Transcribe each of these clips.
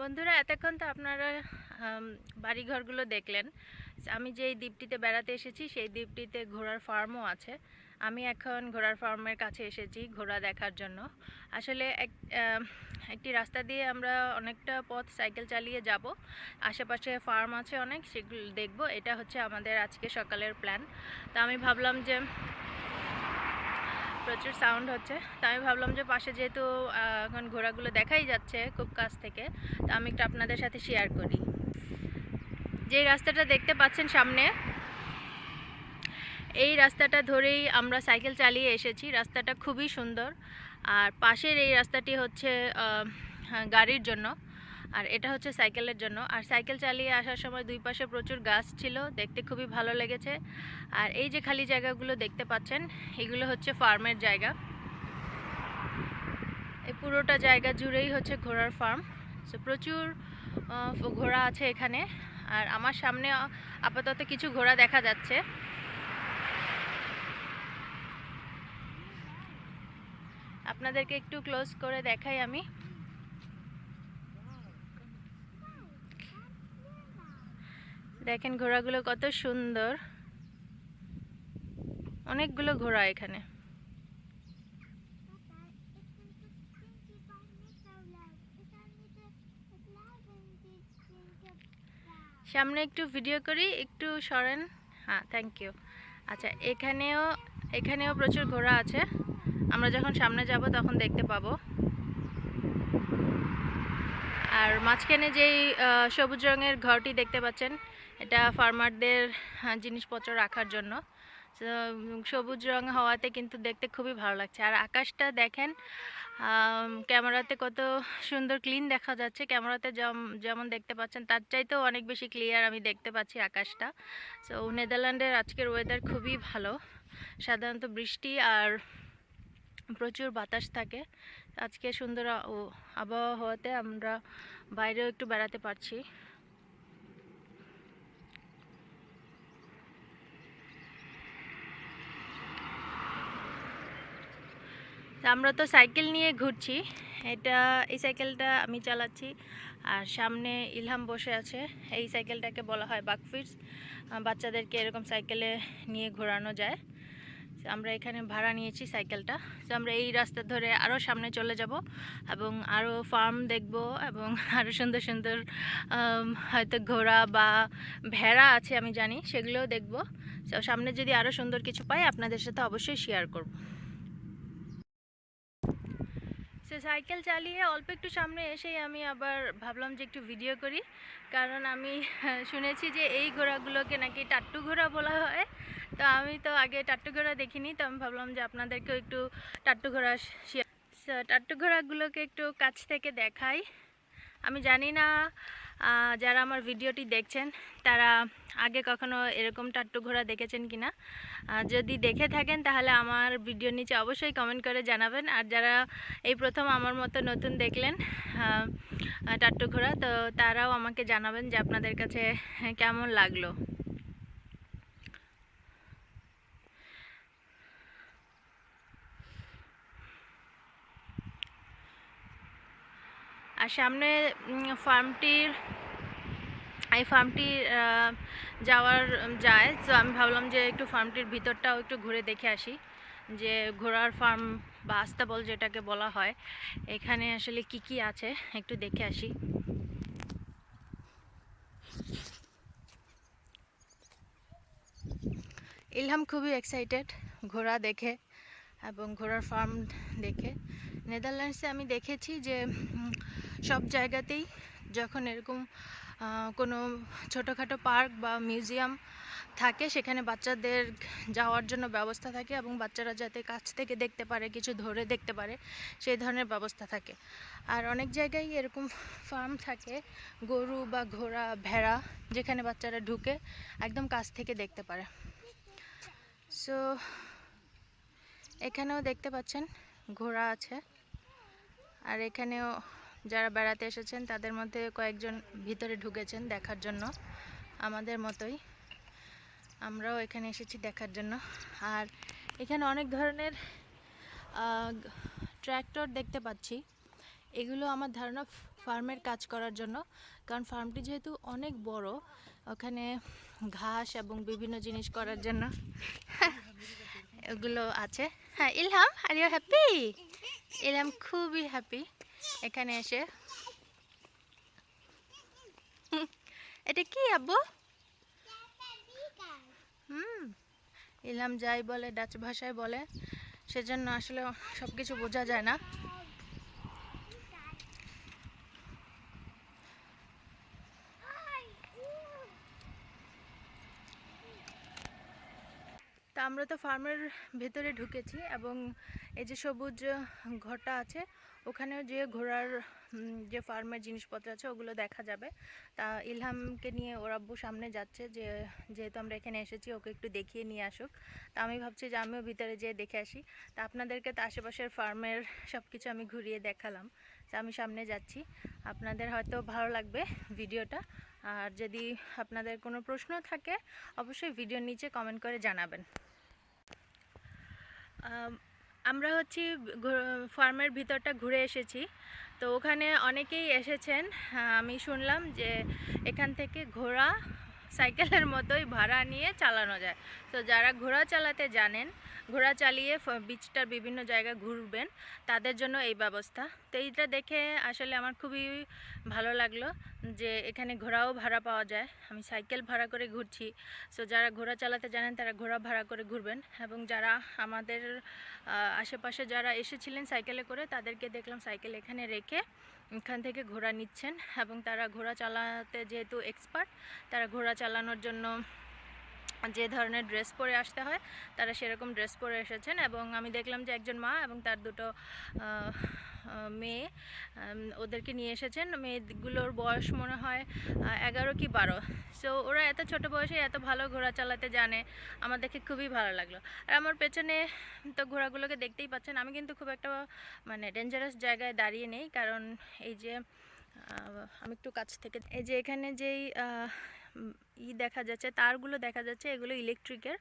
বন্ধুরা, এতক্ষণ তো আপনারা বাড়িঘরগুলো দেখলেন। আমি যেই দ্বীপটিতে বেড়াতে এসেছি সেই দ্বীপটিতে ঘোড়ার ফার্মও আছে। আমি এখন ঘোড়ার ফার্মের কাছে এসেছি ঘোড়া দেখার জন্য। আসলে একটি রাস্তা দিয়ে আমরা অনেকটা পথ সাইকেল চালিয়ে যাব, আশেপাশে ফার্ম আছে অনেক, সেগুলো দেখব। এটা হচ্ছে আমাদের আজকে সকালের প্ল্যান। তো আমি ভাবলাম যে প্রচুর সাউন্ড হচ্ছে, তো আমি ভাবলাম যে পাশে যেহেতু এখন ঘোড়াগুলো দেখাই যাচ্ছে খুব কাছ থেকে, তো আমি একটু আপনাদের সাথে শেয়ার করি। যে রাস্তাটা দেখতে পাচ্ছেন সামনে, এই রাস্তাটা ধরেই আমরা সাইকেল চালিয়ে এসেছি। রাস্তাটা খুবই সুন্দর। আর পাশের এই রাস্তাটি হচ্ছে গাড়ির জন্য, আর এটা হচ্ছে সাইকেলের জন্য। আর সাইকেল চালিয়ে আসার সময় দুই পাশে প্রচুর গাছ ছিল, দেখতে খুবই ভালো লেগেছে। আর এই যে খালি জায়গাগুলো দেখতে পাচ্ছেন, এগুলো হচ্ছে ফার্মের জায়গা। এই পুরোটা জায়গা জুড়েই হচ্ছে ঘোড়ার ফার্ম। সো প্রচুর ঘোড়া আছে এখানে। আর আমার সামনে আপাতত কিছু ঘোড়া দেখা যাচ্ছে। আপনাদেরকে একটু ক্লোজ করে দেখাই আমি। দেখেন ঘোড়াগুলো কত সুন্দর, অনেকগুলো ঘোড়া এখানে। সামনে একটু ভিডিও করি, একটু সরেন। হ্যাঁ, থ্যাংক ইউ। আচ্ছা, এখানেও প্রচুর ঘোড়া আছে। আমরা যখন সামনে যাব তখন দেখতে পাবো। আর মাঝখানে যেই সবুজ রঙের ঘরটি দেখতে পাচ্ছেন, এটা ফার্মারদের জিনিসপত্র রাখার জন্য। সবুজ রং হওয়াতে কিন্তু দেখতে খুবই ভালো লাগছে। আর আকাশটা দেখেন, ক্যামেরাতে কত সুন্দর ক্লিন দেখা যাচ্ছে। ক্যামেরাতে যেমন দেখতে পাচ্ছেন তার চাইতেও অনেক বেশি ক্লিয়ার আমি দেখতে পাচ্ছি আকাশটা। সো নেদারল্যান্ডের আজকের ওয়েদার খুবই ভালো। সাধারণত বৃষ্টি আর প্রচুর বাতাস থাকে। আজকে সুন্দর আবহাওয়া হওয়াতে আমরা বাইরেও একটু বেড়াতে পারছি। আমরা তো সাইকেল নিয়ে ঘুরছি। এই সাইকেলটা আমি চালাচ্ছি, আর সামনে ইলহাম বসে আছে। এই সাইকেলটাকে বলা হয় বাকফিটস। বাচ্চাদেরকে এরকম সাইকেলে নিয়ে ঘোরানো যায়। আমরা এখানে ভাড়া নিয়েছি সাইকেলটা। তো আমরা এই রাস্তা ধরে আরও সামনে চলে যাব এবং আরও ফার্ম দেখব এবং আরও সুন্দর সুন্দর হয়তো ঘোড়া বা ভেড়া আছে আমি জানি, সেগুলোও দেখব। তো সামনে যদি আরও সুন্দর কিছু পাই আপনাদের সাথে অবশ্যই শেয়ার করব। সে সাইকেল চালিয়ে অল্প একটু সামনে এসেই আমি আবার ভাবলাম যে একটু ভিডিও করি, কারণ আমি শুনেছি যে এই ঘোড়াগুলোকে নাকি টাট্টু ঘোড়া বলা হয়। তো আমি তো আগে টাট্টু ঘোড়া দেখিনি, তো আমি ভাবলাম যে আপনাদেরকেও একটু টাট্টু ঘোড়া টাট্টু ঘোড়াগুলোকে একটু কাছ থেকে দেখাই। আমি জানি না যারা আমার ভিডিওটি দেখছেন তারা আগে কখনো এরকম টাট্টু ঘোড়া দেখেছেন কিনা। যদি দেখে থাকেন তাহলে আমার ভিডিওর নিচে অবশ্যই কমেন্ট করে জানাবেন। আর যারা এই প্রথম আমার মতো নতুন দেখলেন টাট্টু ঘোড়া, তো তারাও আমাকে জানাবেন যে আপনাদের কাছে কেমন লাগলো। আর সামনে এই ফার্মটি যাওয়ার যায়। তো আমি ভাবলাম যে একটু ফার্মটির ভিতরটাও একটু ঘুরে দেখে আসি, যে ঘোড়ার ফার্ম বা আস্তাবল যেটাকে বলা হয়, এখানে আসলে কি কি আছে একটু দেখে আসি। ইলহাম খুবই এক্সাইটেড ঘোড়া দেখে এবং ঘোড়ার ফার্ম দেখে। নেদারল্যান্ডসে আমি দেখেছি যে সব জায়গাতেই যখন এরকম কোনো ছোটোখাটো পার্ক বা মিউজিয়াম থাকে, সেখানে বাচ্চাদের যাওয়ার জন্য ব্যবস্থা থাকে এবং বাচ্চারা যাতে কাছ থেকে দেখতে পারে, কিছু ধরে দেখতে পারে, সেই ধরনের ব্যবস্থা থাকে। আর অনেক জায়গায় এরকম ফার্ম থাকে, গরু বা ঘোড়া, ভেড়া, যেখানে বাচ্চারা ঢুকে একদম কাছ থেকে দেখতে পারে। সো এখানেও দেখতে পাচ্ছেন ঘোড়া আছে। আর এখানেও যারা বেড়াতে এসেছেন তাদের মধ্যে কয়েকজন ভিতরে ঢুকেছেন দেখার জন্য, আমাদের মতোই আমরাও এখানে এসেছি দেখার জন্য। আর এখানে অনেক ধরনের ট্র্যাক্টর দেখতে পাচ্ছি। এগুলো আমার ধারণা ফার্মের কাজ করার জন্য, কারণ ফার্মটি যেহেতু অনেক বড়, ওখানে ঘাস এবং বিভিন্ন জিনিস করার জন্য এগুলো আছে। হ্যাঁ Ilham, are you happy? Ilham খুবই হ্যাপি এখানে এসে। এটা কি আব্বু? হুম, ইলহাম যাই বলে ডাচ ভাষায় বলে, সেজন্য আসলে সব কিছু বোঝা যায় না। তা আমরা তো ফার্মের ভেতরে ঢুকেছি এবং এই যে সবুজ ঘরটা আছে ওখানেও যে ঘোড়ার যে ফার্মের জিনিসপত্র আছে ওগুলো দেখা যাবে। তা ইলহামকে নিয়ে ওর আব্বু সামনে যাচ্ছে, যে যেহেতু আমরা এখানে এসেছি ওকে একটু দেখিয়ে নিয়ে আসুক। তা আমি ভাবছি যে আমিও ভিতরে যেয়ে দেখে আসি। তা আপনাদেরকে তো আশেপাশের ফার্মের সব কিছু আমি ঘুরিয়ে দেখালাম। তা আমি সামনে যাচ্ছি, আপনাদের হয়তো ভালো লাগবে ভিডিওটা। আর যদি আপনাদের কোনো প্রশ্ন থাকে অবশ্যই ভিডিওর নিচে কমেন্ট করে জানাবেন। আমরা হচ্ছি ফার্মের ভিতরটা ঘুরে এসেছি, তো ওখানে অনেকেই এসেছেন। আমি শুনলাম যে এখান থেকে ঘোড়া সাইকেলের মতোই ভাড়া নিয়ে চালানো যায়। তো যারা ঘোড়া চালাতে জানেন, ঘোড়া চালিয়ে বিচটার বিভিন্ন জায়গায় ঘুরবেন, তাদের জন্য এই ব্যবস্থা। তো এইটা দেখে আসলে আমার খুবই ভালো লাগলো যে এখানে ঘোড়াও ভাড়া পাওয়া যায়। আমি সাইকেল ভাড়া করে ঘুরছি। সো যারা ঘোড়া চালাতে জানেন তারা ঘোড়া ভাড়া করে ঘুরবেন, এবং যারা আমাদের আশেপাশে যারা এসেছিলেন সাইকেলে করে তাদেরকে দেখলাম সাইকেল এখানে রেখে এখান থেকে ঘোড়া নিচ্ছেন, এবং তারা ঘোড়া চালাতে যেহেতু এক্সপার্ট, তারা ঘোড়া চালানোর জন্য যে ধরনের ড্রেস পরে আসতে হয় তারা সেরকম ড্রেস পরে এসেছেন। এবং আমি দেখলাম যে একজন মা এবং তার দুটো মেয়ে ওদেরকে নিয়ে এসেছেন। মেয়েগুলোর বয়স মনে হয় 11 কি 12। সো ওরা এত ছোট বয়সে এত ভালো ঘোড়া চালাতে জানে, আমার দেখে খুবই ভালো লাগলো। আর আমার পেছনে তো ঘোড়াগুলোকে দেখতেই পাচ্ছেন। আমি কিন্তু খুব একটা মানে ডেঞ্জারাস জায়গায় দাঁড়িয়ে নেই, কারণ এই যে আমি একটু কাছ থেকে এই যে এখানে যেই দেখা যাচ্ছে, তারগুলো দেখা যাচ্ছে, এগুলো ইলেকট্রিকের।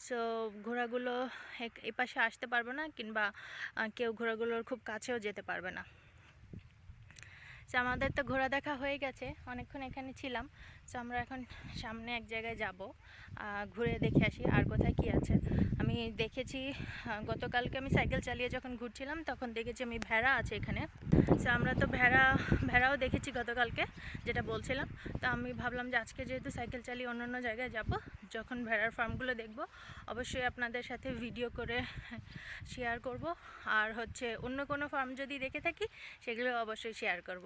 সো ঘোড়াগুলো এপাশে আসতে পারবে না, কিংবা কেউ ঘোড়াগুলোর খুব কাছেও যেতে পারবে না। সো আমাদের তো ঘোড়া দেখা হয়ে গেছে, অনেকক্ষণ এখানে ছিলাম। সো আমরা এখন সামনে এক জায়গায় যাব, ঘুরে দেখে আসি আর কোথায় কি আছে। আমি দেখেছি গতকালকে আমি সাইকেল চালিয়ে যখন ঘুরছিলাম তখন দেখেছি আমি ভেড়া আছে এখানে। সো আমরা তো ভেড়াও দেখেছি গতকালকে, যেটা বলছিলাম। তো আমি ভাবলাম যে আজকে যেহেতু সাইকেল চালিয়ে অন্য জায়গায় যাব, যখন ভেড়ার ফার্মগুলো দেখব অবশ্যই আপনাদের সাথে ভিডিও করে শেয়ার করব। আর হচ্ছে অন্য কোনো ফার্ম যদি দেখে থাকি সেগুলো অবশ্যই শেয়ার করব।